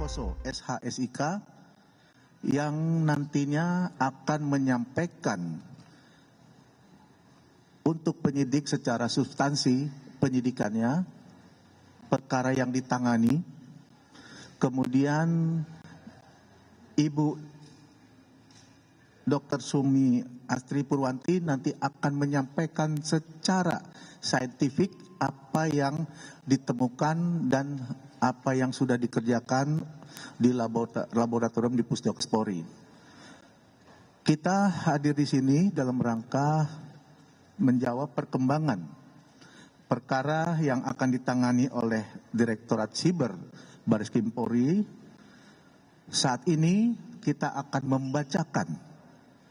Santoso, SHSIK, yang nantinya akan menyampaikan untuk penyidik secara substansi penyidikannya, perkara yang ditangani. Kemudian Ibu Dr. Sumi Hastri Purwanti nanti akan menyampaikan secara saintifik apa yang ditemukan dan apa yang sudah dikerjakan di laboratorium di Pusdokes Polri. Kita hadir di sini dalam rangka menjawab perkembangan perkara yang akan ditangani oleh Direktorat Siber Bareskrim Polri. Saat ini kita akan membacakan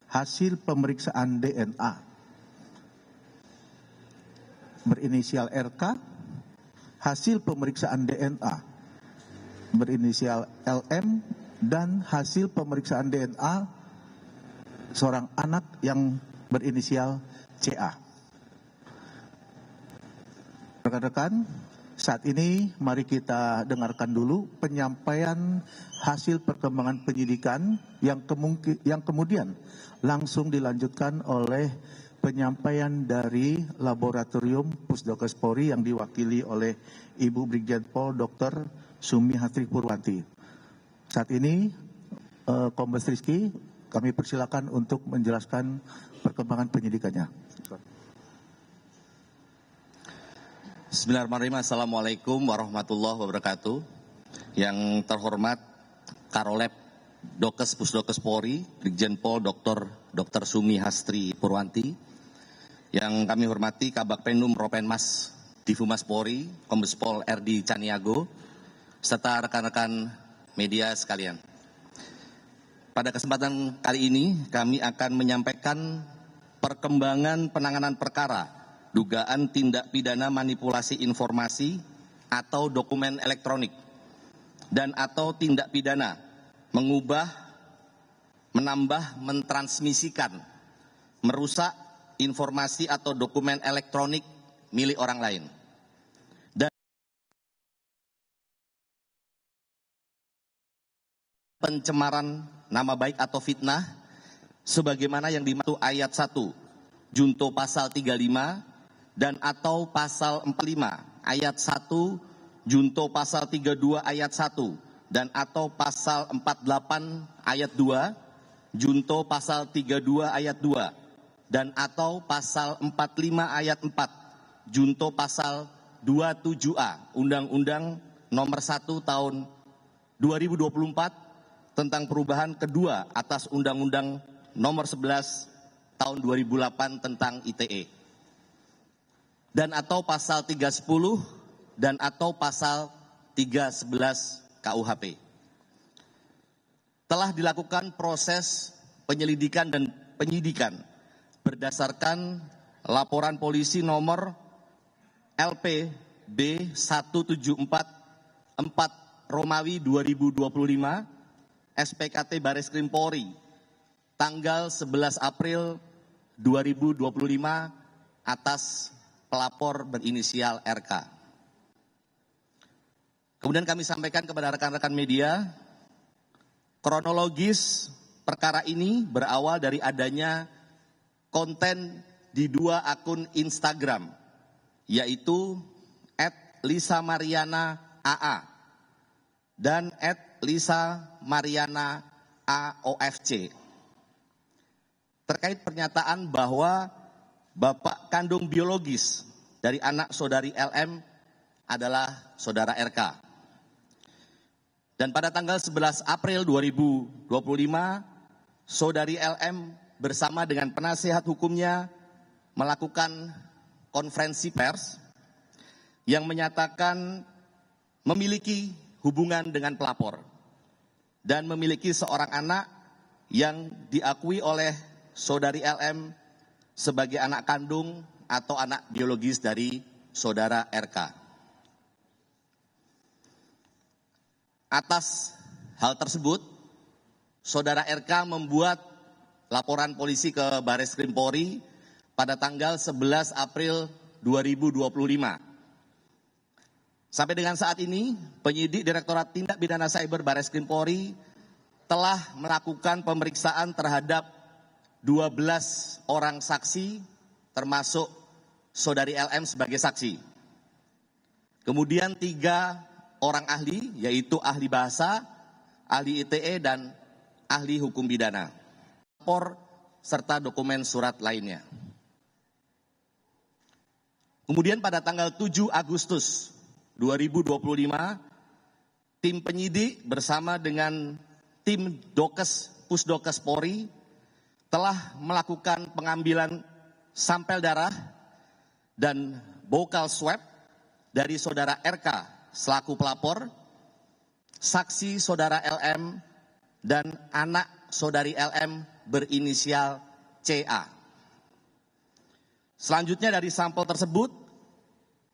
hasil pemeriksaan DNA berinisial RK, hasil pemeriksaan DNA berinisial LM, dan hasil pemeriksaan DNA seorang anak yang berinisial CA. Rekan-rekan, saat ini mari kita dengarkan dulu penyampaian hasil perkembangan penyidikan yang kemudian langsung dilanjutkan oleh penyampaian dari Laboratorium Pusdokes Polri yang diwakili oleh Ibu Brigjen Pol Dr. Sumi Hastri Purwanti. Saat ini Kombes Rizky, kami persilakan untuk menjelaskan perkembangan penyidikannya. Bismillahirrahmanirrahim. Assalamualaikum warahmatullahi wabarakatuh. Yang terhormat Karolep Dokes Pusdokes Polri, Brigjen Pol Dr. Sumi Hastri Purwanti. Yang kami hormati Kabak Penum Ropenmas Difumas Polri, Kombes Pol RD Caniago, serta rekan-rekan media sekalian. Pada kesempatan kali ini kami akan menyampaikan perkembangan penanganan perkara dugaan tindak pidana manipulasi informasi atau dokumen elektronik dan atau tindak pidana mengubah, menambah, mentransmisikan, merusak informasi atau dokumen elektronik milik orang lain. Dan pencemaran nama baik atau fitnah sebagaimana yang dimaksud ayat 1 Junto pasal 35 dan atau pasal 45 ayat 1 Junto pasal 32 ayat 1 dan atau pasal 48 ayat 2 Junto pasal 32 ayat 2 dan atau pasal 45 ayat 4 Junto pasal 27A Undang-Undang Nomor 1 Tahun 2024 tentang perubahan kedua atas Undang-Undang Nomor 11 Tahun 2008 tentang ITE, dan atau pasal 310 dan atau pasal 311 KUHP. Telah dilakukan proses penyelidikan dan penyidikan berdasarkan laporan polisi nomor LP B1744 Romawi 2025 SPKT Bareskrim Polri tanggal 11 April 2025 atas pelapor berinisial RK. Kemudian kami sampaikan kepada rekan-rekan media, kronologis perkara ini berawal dari adanya konten di dua akun Instagram, yaitu @LisaMarianaAA dan @LisaMarianaAOFC. Terkait pernyataan bahwa bapak kandung biologis dari anak saudari LM adalah saudara RK. Dan pada tanggal 11 April 2025, saudari LM bersama dengan penasihat hukumnya melakukan konferensi pers yang menyatakan memiliki hubungan dengan pelapor dan memiliki seorang anak yang diakui oleh saudari LM sebagai anak kandung atau anak biologis dari saudara RK. Atas hal tersebut, saudara RK membuat laporan polisi ke Bareskrim Polri pada tanggal 11 April 2025 Sampai dengan saat ini, penyidik Direktorat Tindak Pidana Cyber Barreskrim Polri telah melakukan pemeriksaan terhadap 12 orang saksi, termasuk Saudari LM sebagai saksi. Kemudian 3 orang ahli, yaitu ahli bahasa, ahli ITE, dan ahli hukum pidana. Lapor serta dokumen surat lainnya. Kemudian pada tanggal 7 Agustus 2025, tim penyidik bersama dengan tim Pusdokes Polri telah melakukan pengambilan sampel darah dan bokal swab dari saudara RK selaku pelapor, saksi saudara LM, dan anak saudari LM berinisial CA. Selanjutnya dari sampel tersebut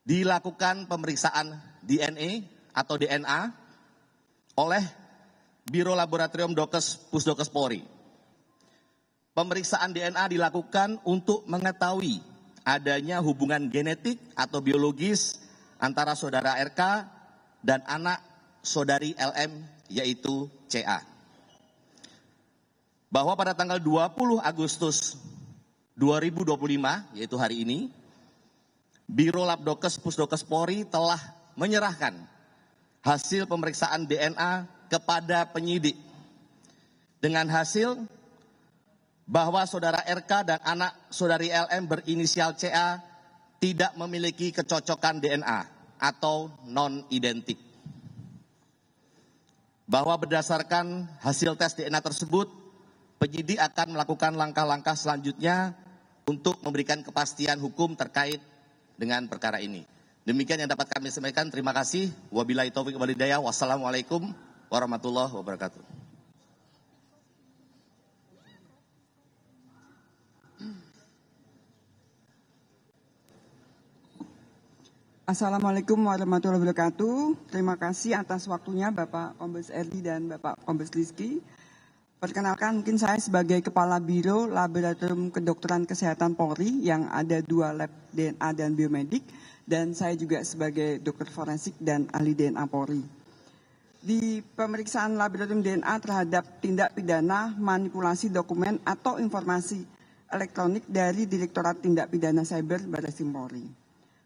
dilakukan pemeriksaan DNA atau DNA oleh Biro Laboratorium Pusdokes Polri. Pemeriksaan DNA dilakukan untuk mengetahui adanya hubungan genetik atau biologis antara saudara RK dan anak saudari LM, yaitu CA. Bahwa pada tanggal 20 Agustus 2025, yaitu hari ini, Biro Labdokes Pusdokes Polri telah menyerahkan hasil pemeriksaan DNA kepada penyidik dengan hasil bahwa saudara RK dan anak saudari LM berinisial CA tidak memiliki kecocokan DNA atau non-identik. Bahwa berdasarkan hasil tes DNA tersebut, penyidik akan melakukan langkah-langkah selanjutnya untuk memberikan kepastian hukum terkait dengan perkara ini. Demikian yang dapat kami sampaikan. Terima kasih. Wabillahi taufiq wal hidayah. Wassalamualaikum warahmatullahi wabarakatuh. Assalamualaikum warahmatullahi wabarakatuh. Terima kasih atas waktunya Bapak Kombes Erdi dan Bapak Kombes Rizky. Perkenalkan, mungkin saya sebagai Kepala Biro Laboratorium Kedokteran Kesehatan Polri yang ada 2 lab DNA dan biomedik, dan saya juga sebagai dokter forensik dan ahli DNA Polri. Di pemeriksaan laboratorium DNA terhadap tindak pidana manipulasi dokumen atau informasi elektronik dari Direktorat Tindak Pidana Cyber Barreskrim Polri.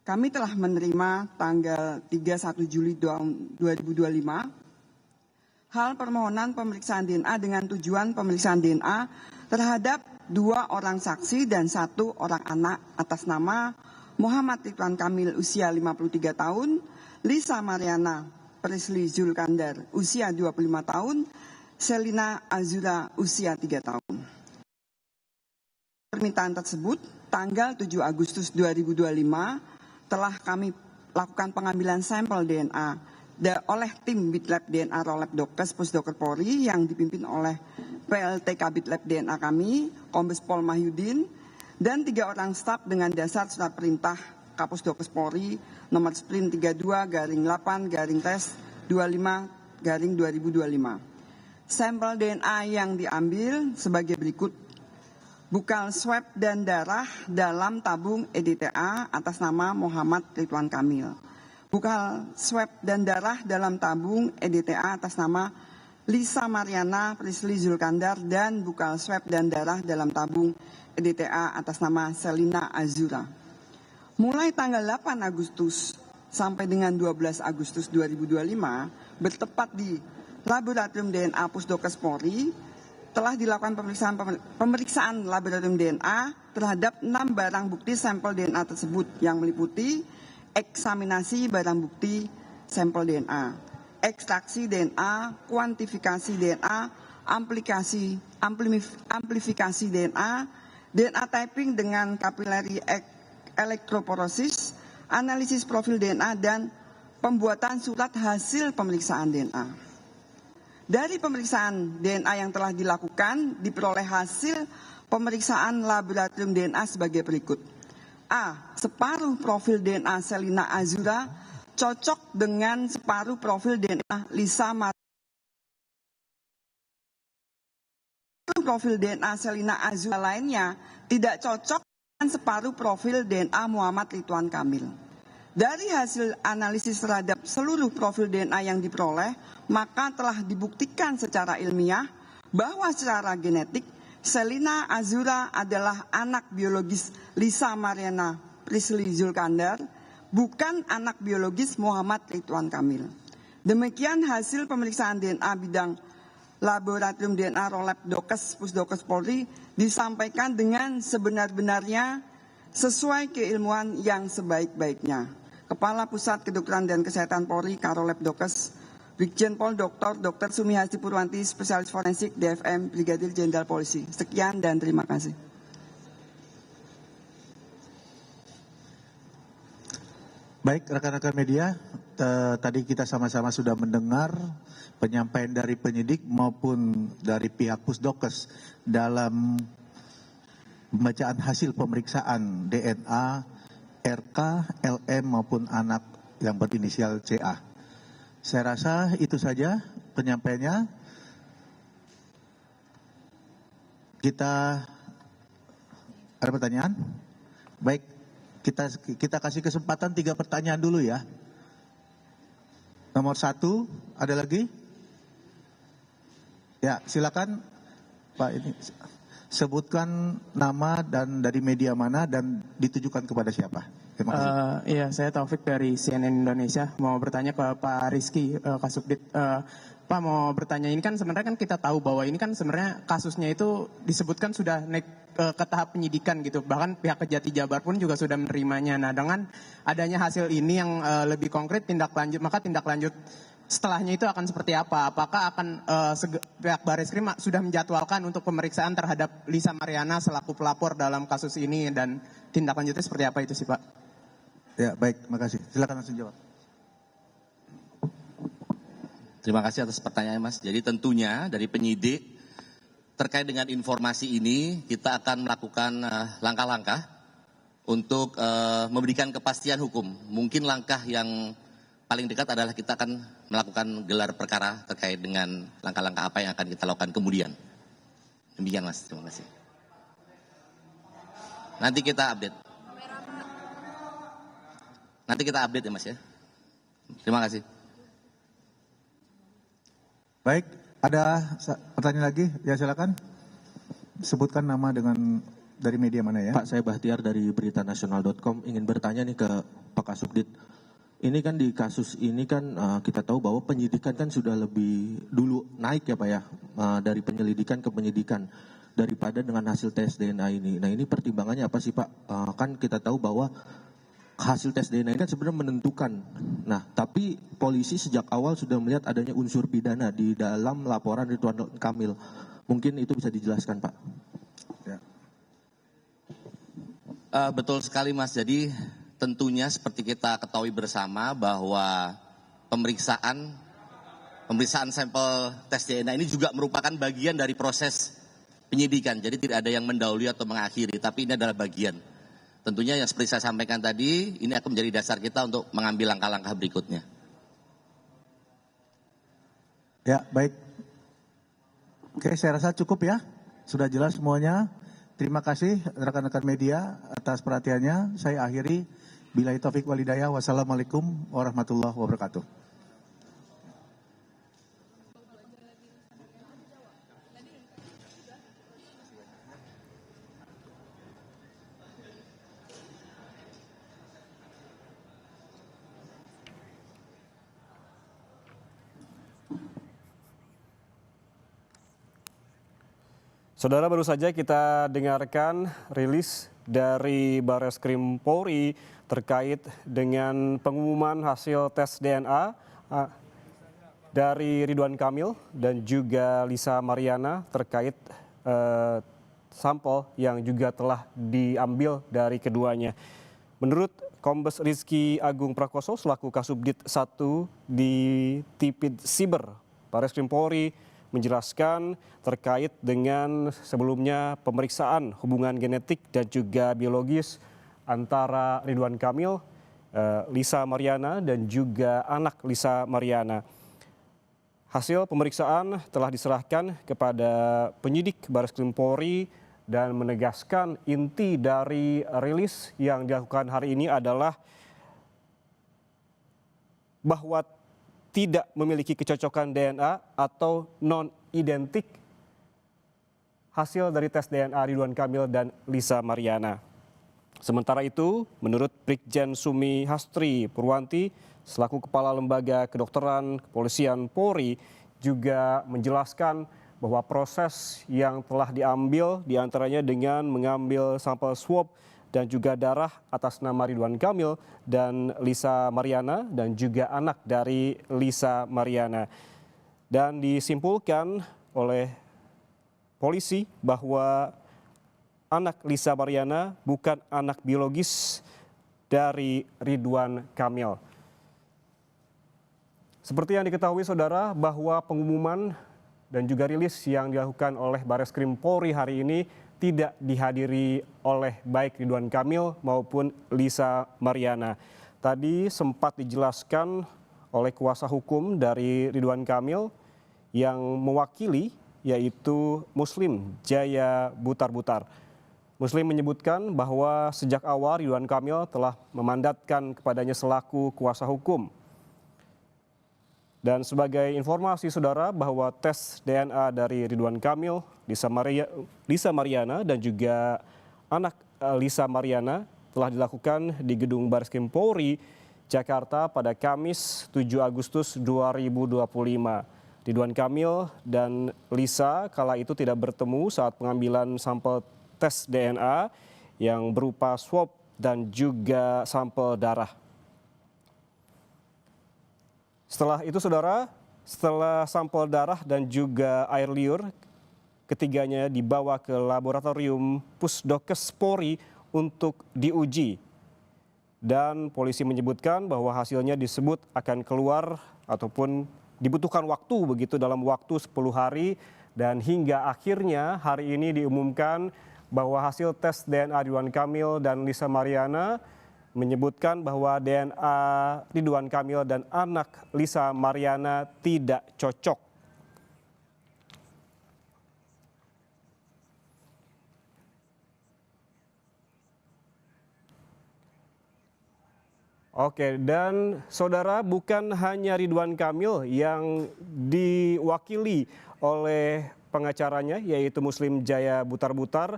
Kami telah menerima tanggal 31 Juli 2025 hal permohonan pemeriksaan DNA dengan tujuan pemeriksaan DNA terhadap 2 orang saksi dan 1 orang anak atas nama Muhammad Ridwan Kamil usia 53 tahun, Lisa Mariana Presli Zulkandar usia 25 tahun, Selina Azura usia 3 tahun. Permintaan tersebut tanggal 7 Agustus 2025 telah kami lakukan pengambilan sampel DNA oleh tim Bitlab DNA Rolabdokes Pusdokes Polri yang dipimpin oleh PLT Kabitlab DNA kami, Kombes Pol Mahyudin, dan 3 orang staf dengan dasar surat perintah Kapusdokes Polri nomor sprint 32/8/tes25/2025. Sampel DNA yang diambil sebagai berikut: bukal swab dan darah dalam tabung EDTA atas nama Muhammad Ridwan Kamil. Bukal swab dan darah dalam tabung EDTA atas nama Lisa Mariana Presli Zulkandar, dan bukal swab dan darah dalam tabung EDTA atas nama Selina Azura. Mulai tanggal 8 Agustus sampai dengan 12 Agustus 2025, bertepat di Laboratorium DNA Pusdokes Polri, telah dilakukan pemeriksaan laboratorium DNA terhadap 6 barang bukti sampel DNA tersebut yang meliputi eksaminasi barang bukti sampel DNA, ekstraksi DNA, kuantifikasi DNA, amplifikasi DNA, DNA typing dengan capillary electrophoresis, analisis profil DNA, dan pembuatan surat hasil pemeriksaan DNA. Dari pemeriksaan DNA yang telah dilakukan, diperoleh hasil pemeriksaan laboratorium DNA sebagai berikut. A. Separuh profil DNA Selina Azura cocok dengan separuh profil DNA Lisa Mariana. Profil DNA Selina Azura lainnya tidak cocok dengan separuh profil DNA Muhammad Ridwan Kamil. Dari hasil analisis terhadap seluruh profil DNA yang diperoleh, maka telah dibuktikan secara ilmiah bahwa secara genetik Selina Azura adalah anak biologis Lisa Mariana Priscilly Zulkandar, bukan anak biologis Muhammad Ridwan Kamil. Demikian hasil pemeriksaan DNA bidang Laboratorium DNA Rolab Dokes Pusdokes Polri disampaikan dengan sebenar-benarnya sesuai keilmuan yang sebaik-baiknya. Kepala Pusat Kedokteran dan Kesehatan Polri Karolab Dokes Brigjen Pol Dr. Sumihasti Purwanti, Spesialis Forensik DFM Brigadir Jenderal Polisi. Sekian dan terima kasih. Baik, rekan-rekan media, tadi kita sama-sama sudah mendengar penyampaian dari penyidik maupun dari pihak Pusdokes dalam pembacaan hasil pemeriksaan DNA RK, LM maupun anak yang berinisial CA. Saya rasa itu saja penyampaiannya. Kita ada pertanyaan? Baik, kita kasih kesempatan 3 pertanyaan dulu ya. Nomor 1, ada lagi? Ya, silakan Pak, ini sebutkan nama dan dari media mana dan ditujukan kepada siapa. Terima kasih. Iya, saya Taufik dari CNN Indonesia. Mau bertanya ke Pak Rizky Kasubdit. Pak mau bertanya, ini kan sebenarnya kan kita tahu bahwa ini kan sebenarnya kasusnya itu disebutkan sudah naik ke tahap penyidikan gitu. Bahkan pihak Kejati Jabar pun juga sudah menerimanya. Nah, dengan adanya hasil ini yang lebih konkret tindak lanjut, maka tindak lanjut setelahnya itu akan seperti apa? Apakah akan pihak Barreskrim sudah menjadwalkan untuk pemeriksaan terhadap Lisa Mariana selaku pelapor dalam kasus ini dan tindak lanjutnya seperti apa itu sih Pak? Ya baik, terima kasih. Silakan langsung jawab. Terima kasih atas pertanyaan Mas. Jadi tentunya dari penyidik terkait dengan informasi ini kita akan melakukan langkah-langkah untuk memberikan kepastian hukum. Mungkin langkah yang paling dekat adalah kita akan melakukan gelar perkara terkait dengan langkah-langkah apa yang akan kita lakukan kemudian. Demikian Mas, terima kasih. Nanti kita update. Nanti kita update ya Mas ya. Terima kasih. Baik, ada pertanyaan lagi? Ya silakan. Sebutkan nama dengan dari media mana ya. Pak, saya Bahtiar dari beritanasional.com ingin bertanya nih ke Pak Kasubdit. Ini kan di kasus ini kan kita tahu bahwa penyidikan kan sudah lebih dulu naik ya Pak ya, dari penyelidikan ke penyidikan daripada dengan hasil tes DNA ini. Nah ini pertimbangannya apa sih Pak? Kan kita tahu bahwa hasil tes DNA ini kan sebenarnya menentukan. Nah tapi polisi sejak awal sudah melihat adanya unsur pidana di dalam laporan Ridwan Kamil. Mungkin itu bisa dijelaskan Pak. Ya. Betul sekali Mas, jadi tentunya seperti kita ketahui bersama bahwa pemeriksaan sampel tes DNA ini juga merupakan bagian dari proses penyidikan. Jadi tidak ada yang mendahului atau mengakhiri, tapi ini adalah bagian. Tentunya yang seperti saya sampaikan tadi, ini akan menjadi dasar kita untuk mengambil langkah-langkah berikutnya. Ya, baik. Oke, saya rasa cukup ya. Sudah jelas semuanya. Terima kasih rekan-rekan media atas perhatiannya. Saya akhiri. Billahi taufiq wal hidayah. Wassalamualaikum warahmatullahi wabarakatuh. Saudara, baru saja kita dengarkan rilis dari Barreskrim Polri terkait dengan pengumuman hasil tes DNA dari Ridwan Kamil dan juga Lisa Mariana terkait sampel yang juga telah diambil dari keduanya. Menurut Kombes Rizky Agung Prakoso selaku Kasubdit 1 di Tipid Siber Barreskrim Polri menjelaskan terkait dengan sebelumnya pemeriksaan hubungan genetik dan juga biologis antara Ridwan Kamil, Lisa Mariana dan juga anak Lisa Mariana. Hasil pemeriksaan telah diserahkan kepada penyidik Barreskrim Polri dan menegaskan inti dari rilis yang dilakukan hari ini adalah bahwa tidak memiliki kecocokan DNA atau non-identik hasil dari tes DNA Ridwan Kamil dan Lisa Mariana. Sementara itu, menurut Brigjen Sumi Hastri Purwanti, selaku Kepala Lembaga Kedokteran Kepolisian Polri, juga menjelaskan bahwa proses yang telah diambil diantaranya dengan mengambil sampel swab dan juga darah atas nama Ridwan Kamil dan Lisa Mariana dan juga anak dari Lisa Mariana. Dan disimpulkan oleh polisi bahwa anak Lisa Mariana bukan anak biologis dari Ridwan Kamil. Seperti yang diketahui saudara bahwa pengumuman dan juga rilis yang dilakukan oleh Bareskrim Polri hari ini tidak dihadiri oleh baik Ridwan Kamil maupun Lisa Mariana. Tadi sempat dijelaskan oleh kuasa hukum dari Ridwan Kamil yang mewakili yaitu Muslim Jaya Butar-Butar. Muslim menyebutkan bahwa sejak awal Ridwan Kamil telah memandatkan kepadanya selaku kuasa hukum. Dan sebagai informasi saudara bahwa tes DNA dari Ridwan Kamil, Lisa Mariana dan juga anak Lisa Mariana telah dilakukan di Gedung Bareskrim Polri, Jakarta pada Kamis 7 Agustus 2025. Ridwan Kamil dan Lisa kala itu tidak bertemu saat pengambilan sampel tes DNA yang berupa swab dan juga sampel darah. Setelah itu saudara, setelah sampel darah dan juga air liur, ketiganya dibawa ke laboratorium Pusdokes Polri untuk diuji. Dan polisi menyebutkan bahwa hasilnya disebut akan keluar ataupun dibutuhkan waktu begitu dalam waktu 10 hari. Dan hingga akhirnya hari ini diumumkan bahwa hasil tes DNA Ridwan Kamil dan Lisa Mariana menyebutkan bahwa DNA Ridwan Kamil dan anak Lisa Mariana tidak cocok. Oke, dan saudara, bukan hanya Ridwan Kamil yang diwakili oleh pengacaranya yaitu Muslim Jaya Butar-Butar.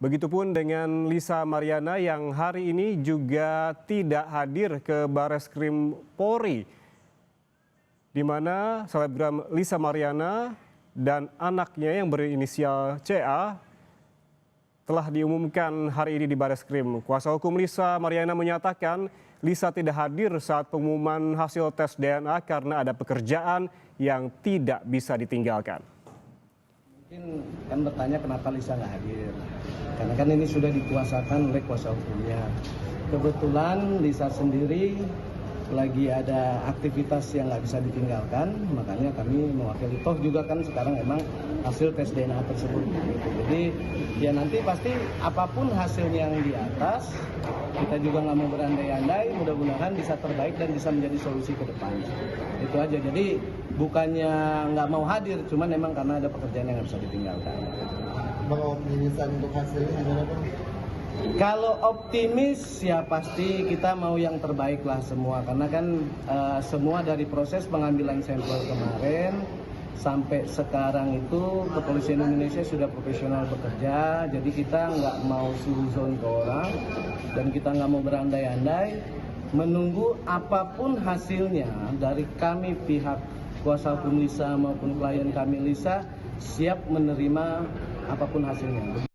Begitupun dengan Lisa Mariana yang hari ini juga tidak hadir ke Bareskrim Polri, di mana selebgram Lisa Mariana dan anaknya yang berinisial CA telah diumumkan hari ini di Bareskrim. Kuasa hukum Lisa Mariana menyatakan Lisa tidak hadir saat pengumuman hasil tes DNA karena ada pekerjaan yang tidak bisa ditinggalkan. Mungkin kan bertanya kenapa Lisa nggak hadir, karena kan ini sudah dikuasakan oleh kuasa hukumnya. Kebetulan Lisa sendiri lagi ada aktivitas yang nggak bisa ditinggalkan, makanya kami mewakili. Toh juga kan sekarang emang hasil tes DNA tersebut. Gitu. Jadi ya nanti pasti apapun hasilnya yang di atas, kita juga nggak mau berandai-andai, mudah-mudahan bisa terbaik dan bisa menjadi solusi ke depan. Itu aja. Jadi bukannya nggak mau hadir, cuman memang karena ada pekerjaan yang nggak bisa ditinggalkan. Bang, optimisan untuk hasilnya gimana Bang? Kalau optimis ya pasti kita mau yang terbaik lah semua, karena kan semua dari proses pengambilan sampel kemarin sampai sekarang itu Kepolisian Indonesia sudah profesional bekerja, jadi kita nggak mau suzon ke orang dan kita nggak mau berandai-andai, menunggu apapun hasilnya dari kami pihak kuasa hukum Lisa maupun klien kami Lisa siap menerima apapun hasilnya.